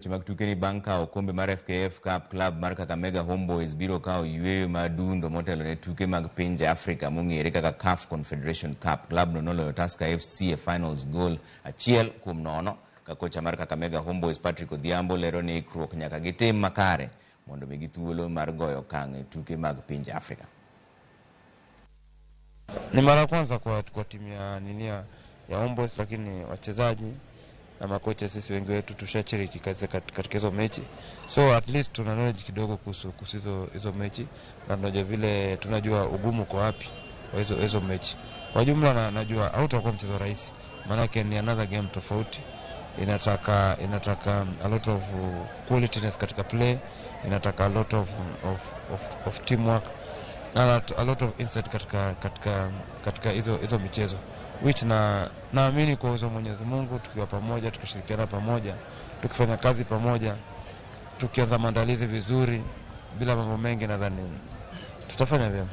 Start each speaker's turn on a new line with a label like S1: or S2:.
S1: Chimaktukeni banka okombe mar FKF Cup Club mar Kakamega Homeboyz biro kao yweyo madundo motelo ne tuke mag pinje Afrika mong'ere kaka CAF Confederation Cup. Club no noloyo Tusker FC e finals goal 1-0 ka kocha mar Kakamega Homeboyz Patrick Odhiambo lero ni ikruok nyaka gitim makare mondo migi thuolo mar goyo kang' e tuke mag pinje Afrika.
S2: Ni mara kwanza kwa timu ya Homeboyz, lakini wachezaji na makocha sisi wengi wetu tushachiriki katika hizo mechi, so at least tuna knowledge kidogo kuhusu hizo mechi, na tunajua vile, tunajua ugumu kwa wapi wa hizo mechi. Kwa jumla najua hautakuwa mchezo rahisi, maana yake ni another game tofauti, inataka a lot of qualityness katika play, inataka a lot of teamwork na a lot of insight katika hizo michezo, which naamini kwa uwezo wa Mwenyezi Mungu, tukiwa pamoja, tukishirikiana pamoja, tukifanya kazi pamoja, tukianza maandalizi vizuri bila mambo mengi, nadhani tutafanya vyema.